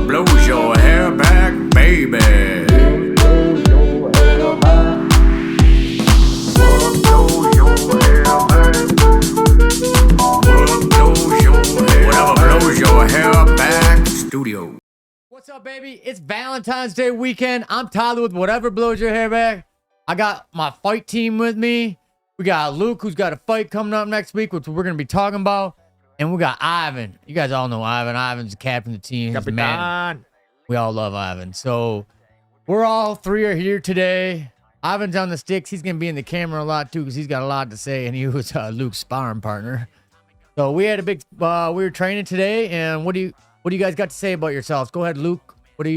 blows your hair back, baby? Whatever blows your hair back, studio. What's up, baby? It's Valentine's Day weekend. I'm Tyler with Whatever Blows Your Hair Back. I got my fight team with me. We got Luke, who's got a fight coming up next week, which we're going to be talking about. And we got Ivan. You guys all know Ivan. Ivan's the captain of the team. He's man. We all love Ivan. So we're all three are here today. Ivan's on the sticks. He's going to be in the camera a lot, too, because he's got a lot to say. And he was Luke's sparring partner. So we had a big, we were training today. And what do you guys got to say about yourselves? Go ahead, Luke.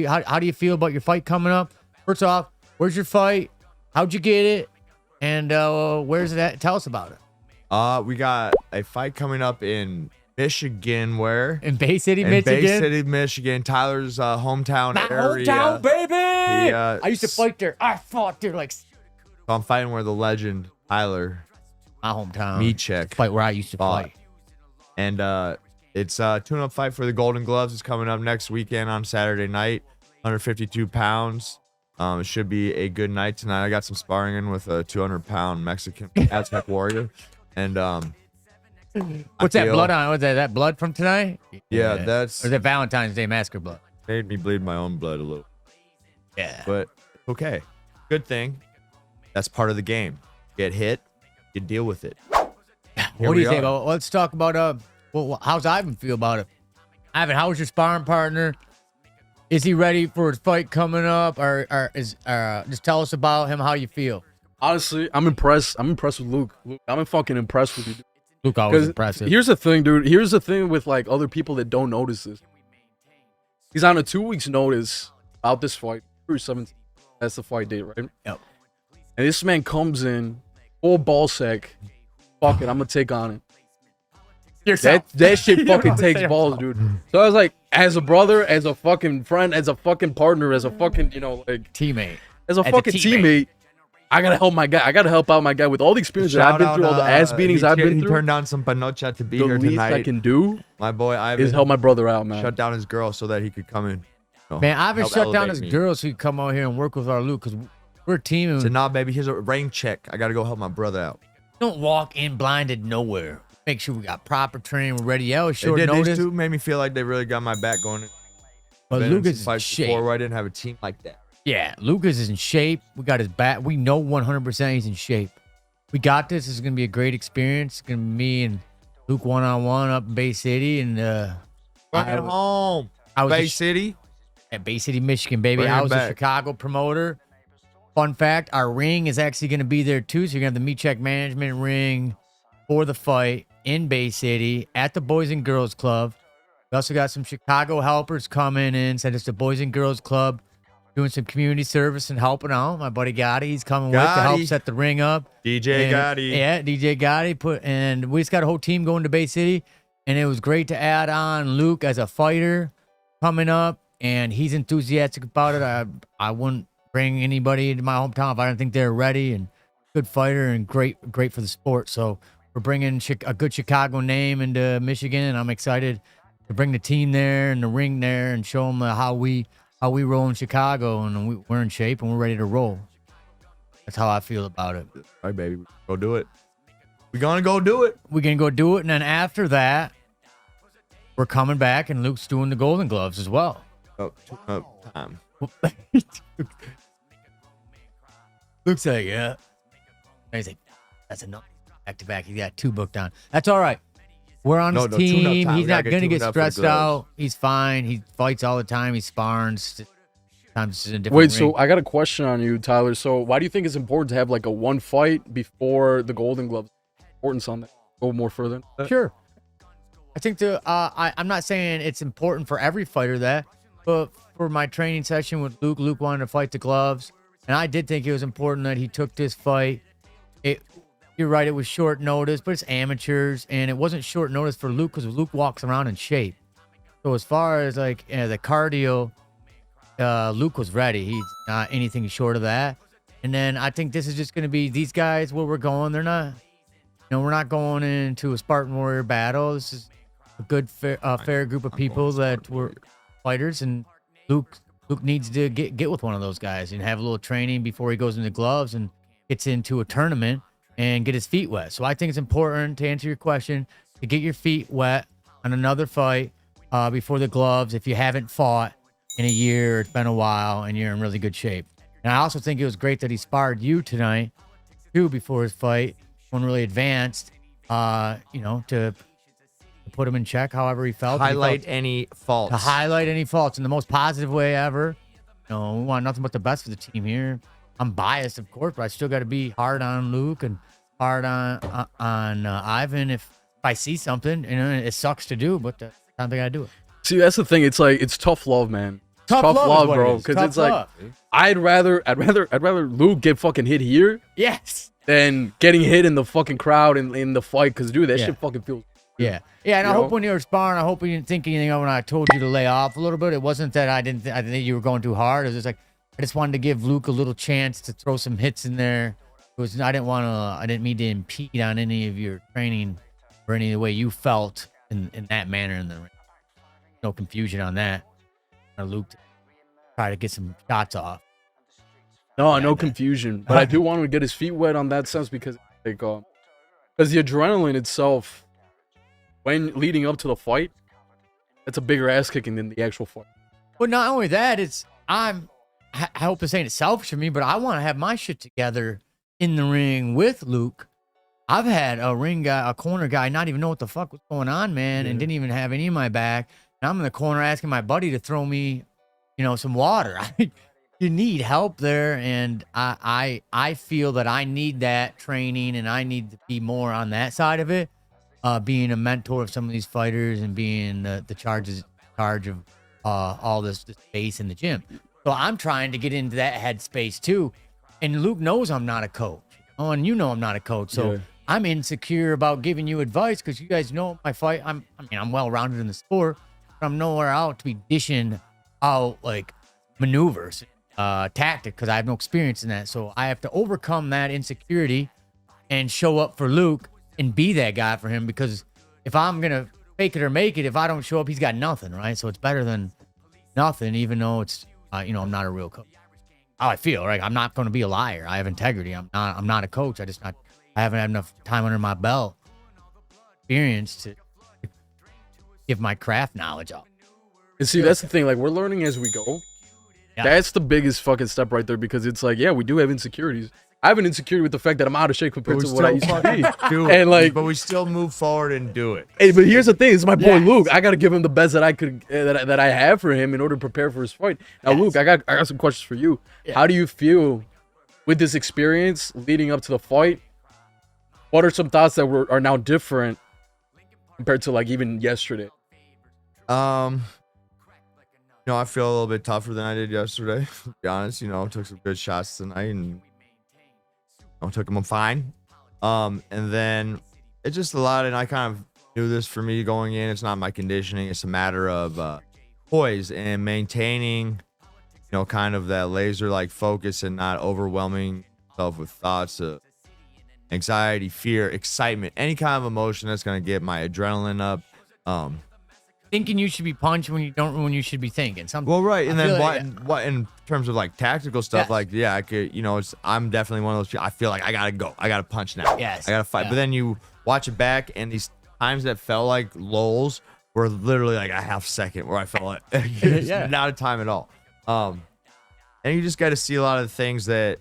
How do you feel about your fight coming up? First off, where's your fight? How'd you get it? And where's it at? Tell us about it. We got a fight coming up in Michigan. Where? In Bay City, Michigan. Bay City, Michigan. Tyler's hometown area. Hometown, baby. I used to fight there. I fought there like. So I'm fighting where the legend Tyler. My hometown. Me check. Fight where I used to fight. And it's a tune-up fight for the Golden Gloves. It's coming up next weekend on Saturday night. 152 pounds. It should be a good night tonight. I got some sparring in with a 200-pound Mexican Aztec warrior. And what's that blood on? Was that blood from tonight? Yeah, that's. Or is it Valentine's Day massacre blood? Made me bleed my own blood a little. Yeah. But okay. Good thing. That's part of the game. Get hit, you deal with it. What do you think about? Let's talk about how's Ivan feel about it? Ivan, how was your sparring partner? Is he ready for his fight coming up, or just tell us about him, how you feel? Honestly, I'm impressed. I'm impressed with Luke. I'm fucking impressed with you. Luke always impressive. Here's the thing, dude. Here's the thing with like other people that don't notice this. He's on a 2 weeks notice about this fight. February 17th. That's the fight date, right? Yep. And this man comes in full ball sack. Fuck it, I'm gonna take on it. That shit fucking takes balls, dude. So I was like, as a brother, as a fucking friend, as a fucking partner, as a fucking, like teammate, as a fucking teammate, I gotta help my guy. I gotta help out my guy with all the experience that I've been through, all the ass beatings I've been through. He turned down some panocha to be here tonight. The least I can do, my boy Ivan, is help my brother out, man. Shut down his girl so that he could come in. Man, Ivan shut down his girl so he could come out here and work with our Luke, because we're a team. So nah, baby, here's a rain check. I gotta go help my brother out. Don't walk in blinded nowhere. Make sure we got proper training. We're ready. Yeah, short notice. These two made me feel like they really got my back going. But Lucas is in shape. Before where I didn't have a team like that. Yeah, Lucas is in shape. We got his back. We know 100% he's in shape. We got this. This is going to be a great experience. It's going to be me and Luke one-on-one up in Bay City. And home. Bay City? At Bay City, Michigan, baby. I was a Chicago promoter. Fun fact, our ring is actually going to be there, too. So you're going to have the Meat Check Management ring for the fight in Bay City at the Boys and Girls Club. We also got some Chicago helpers coming in. Said it's the Boys and Girls Club doing some community service and helping out. My buddy Gotti, he's coming with to help set the ring up. DJ Gotti. Yeah, DJ Gotti. And we just got a whole team going to Bay City. And it was great to add on Luke as a fighter coming up. And he's enthusiastic about it. I wouldn't bring anybody into my hometown if I didn't think they're ready. And good fighter and great for the sport. So we're bringing a good Chicago name into Michigan, and I'm excited to bring the team there and the ring there and show them how we roll in Chicago, and we're in shape and we're ready to roll. That's how I feel about it. All right, baby, go do it. We're gonna go do it. We're gonna go do it, and then after that, we're coming back, and Luke's doing the Golden Gloves as well. Time. Luke's like, yeah. And he's like, that's enough. Back to back. He got 2 booked on. That's all right. We're on his team. He's not going to get stressed out. He's fine. He fights all the time. He spars. Sometimes in a different ring. So I got a question on you, Tyler. So why do you think it's important to have like a one fight before the Golden Gloves? Importance on that. Go more further. Sure. I think I'm not saying it's important for every fighter but for my training session with Luke wanted to fight the gloves. And I did think it was important that he took this fight. You're right, it was short notice, but it's amateurs, and it wasn't short notice for Luke because Luke walks around in shape. So as far as like the cardio, Luke was ready. He's not anything short of that. And then I think this is just going to be these guys where we're going. They're not, we're not going into a Spartan Warrior battle. This is a good, fair group of people that were fighters, and Luke needs to get with one of those guys and have a little training before he goes into gloves and gets into a tournament and get his feet wet. So I think it's important, to answer your question, to get your feet wet on another fight before the gloves. If you haven't fought in a year, it's been a while, and you're in really good shape. And I also think it was great that he sparred you tonight too before his fight, when really advanced, to put him in check however he felt. Highlight any faults. To highlight any faults in the most positive way ever. We want nothing but the best for the team here. I'm biased, of course, but I still got to be hard on Luke and hard on Ivan if I see something. It sucks to do, but I don't think I do it. See, that's the thing. It's like, it's tough love, man. Tough love, bro. Because it's like, I'd rather Luke get fucking hit here. Yes. Than getting hit in the fucking crowd in the fight. Because, dude, that shit fucking feels. Yeah. Yeah, and I hope when you were sparring, I hope you didn't think anything of when I told you to lay off a little bit. It wasn't that I didn't think you were going too hard. It was just like, I just wanted to give Luke a little chance to throw some hits in there. I didn't mean to impede on any of your training or any of the way you felt in that manner in the ring. No confusion on that. Luke try to get some shots off. No confusion. But I do want him to get his feet wet on that sense because the adrenaline itself, when leading up to the fight, it's a bigger ass kicking than the actual fight. But not only that, I hope this ain't selfish of me, but I want to have my shit together in the ring with Luke. I've had a corner guy not even know what the fuck was going on, man, and didn't even have any of my back. And I'm in the corner asking my buddy to throw me, some water. You need help there, and I feel that I need that training, and I need to be more on that side of it, being a mentor of some of these fighters and being the charge of all this space in the gym. So I'm trying to get into that headspace too, and Luke knows I'm not a coach. And I'm not a coach, so I'm insecure about giving you advice because you guys know my fight. I'm well-rounded in the sport, but I'm nowhere out to be dishing out like maneuvers, tactic, because I have no experience in that. So I have to overcome that insecurity and show up for Luke and be that guy for him, because if I'm gonna fake it or make it, if I don't show up, he's got nothing, right? So it's better than nothing, even though it's I'm not a real coach. How I feel, right? I'm not going to be a liar. I have integrity. I'm not a coach. I haven't had enough time under my belt, experience to give my craft knowledge off. And see, that's the thing. Like, we're learning as we go. Yeah. That's the biggest fucking step right there, because it's like, yeah, we do have insecurities. I have an insecurity with the fact that I'm out of shape compared to what I used to be. And like, but we still move forward and do it. Hey, but here's the thing: it's my boy Luke. I got to give him the best that I could, that I have for him in order to prepare for his fight. Now, Luke, I got some questions for you. Yeah. How do you feel with this experience leading up to the fight? What are some thoughts that are now different compared to like even yesterday? I feel a little bit tougher than I did yesterday. To be honest, took some good shots tonight and took them fine. And then it's just a lot, and I kind of knew this for me going in. It's not my conditioning. It's a matter of poise and maintaining, kind of that laser-like focus and not overwhelming yourself with thoughts of anxiety, fear, excitement, any kind of emotion that's going to get my adrenaline up. Thinking you should be punched when you should be thinking something. Well, right, and then what in terms of like tactical stuff, I could, I'm definitely one of those people. I feel like I gotta go, I gotta punch now, I gotta fight. But then you watch it back, and these times that felt like lulls were literally like a half second where I felt like not a time at all. And you just got to see a lot of the things that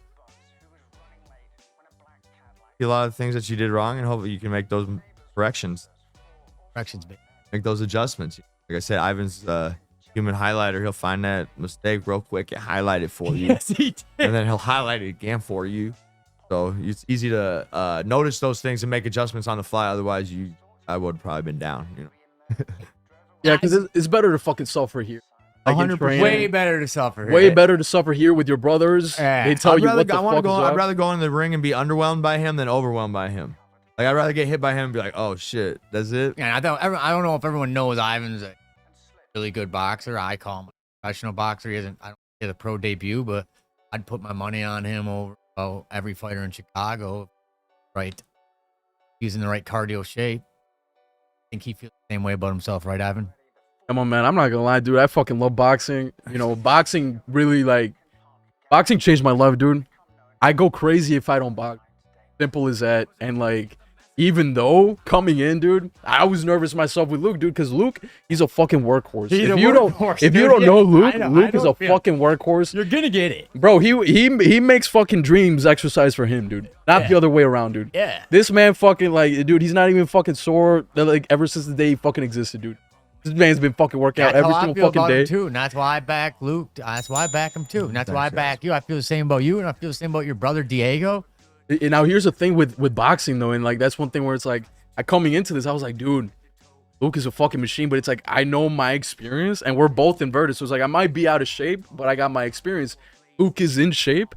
you did wrong, and hopefully you can make those corrections. Make those adjustments. Like I said, Ivan's human highlighter. He'll find that mistake real quick and highlight it for you. Yes, he did. And then he'll highlight it again for you. So it's easy to notice those things and make adjustments on the fly. Otherwise, I would have probably been down. Yeah, because it's better to fucking suffer here. 100%. Way better to suffer here. Way better to suffer here with your brothers. They tell you what the fuck is up. I'd rather go in the ring and be underwhelmed by him than overwhelmed by him. Like, I'd rather get hit by him and be like, oh, shit, that's it? Yeah, I don't know if everyone knows Ivan's a really good boxer. I call him a professional boxer. I don't get a pro debut, but I'd put my money on him over every fighter in Chicago. Right. He's in the right cardio shape. I think he feels the same way about himself, right, Ivan? Come on, man. I'm not gonna lie, dude. I fucking love boxing. You know, boxing really boxing changed my life, dude. I go crazy if I don't box. Simple as that. And like, even though coming in, dude, I was nervous myself with Luke, dude, because Luke, he's a fucking workhorse. If you don't know Luke, Luke is a fucking workhorse. You're gonna get it, bro. He makes fucking dreams exercise for him, dude. Not the other way around, dude. Yeah. This man fucking like, dude, he's not even fucking sore like ever since the day he fucking existed, dude. This man's been fucking working out every single fucking day. Too, and that's why I back Luke. That's why I back him too. And that's why I back you. I feel the same about you, and I feel the same about your brother Diego. And now here's the thing with boxing though, and like that's one thing where it's like, coming into this, I was like, dude, Luke is a fucking machine. But it's like, I know my experience, and we're both inverted. So it's like, I might be out of shape, but I got my experience. Luke is in shape,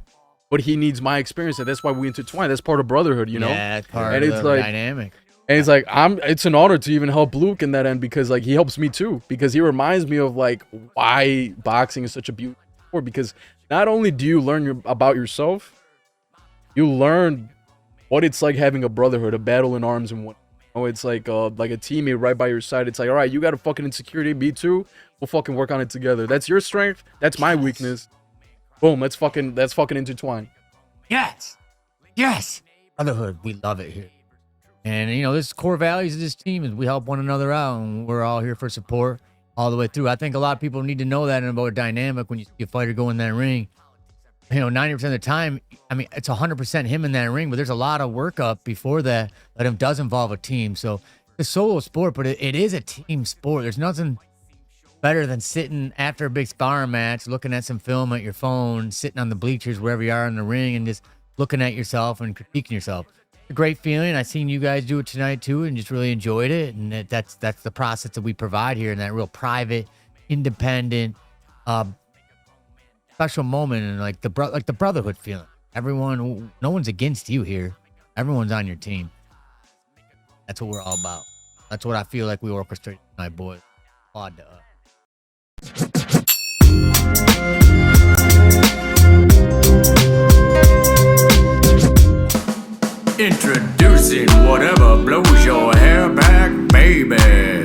but he needs my experience, and that's why we intertwine. That's part of brotherhood, you know. Yeah, that's part and of it's the like, dynamic. And it's like, it's an honor to even help Luke in that end, because like he helps me too, because he reminds me of like why boxing is such a beautiful sport. Because not only do you learn about yourself, you learn what it's like having a brotherhood, a battle in arms, and what, it's like a teammate right by your side. It's like, all right, you got a fucking insecurity, me too. We'll fucking work on it together. That's your strength. That's my weakness. Boom. Let's fucking intertwine. Yes. Brotherhood. We love it here. And, you know, this core values of this team is we help one another out, and we're all here for support all the way through. I think a lot of people need to know that about a dynamic when you see a fighter go in that ring. You know, 90% of the time, I mean, it's 100% him in that ring, but there's a lot of work up before that does involve a team. So it's a solo sport, but it is a team sport. There's nothing better than sitting after a big sparring match, looking at some film at your phone, sitting on the bleachers, wherever you are in the ring, and just looking at yourself and critiquing yourself. A great feeling. I seen you guys do it tonight too, and just really enjoyed it. And that's the process that we provide here, in that real private, independent, special moment, and like the brotherhood feeling. Everyone, no one's against you here. Everyone's on your team. That's what we're all about. That's what I feel like we orchestrate tonight, boys. Applaud to us. Introducing whatever blows your hair back, baby.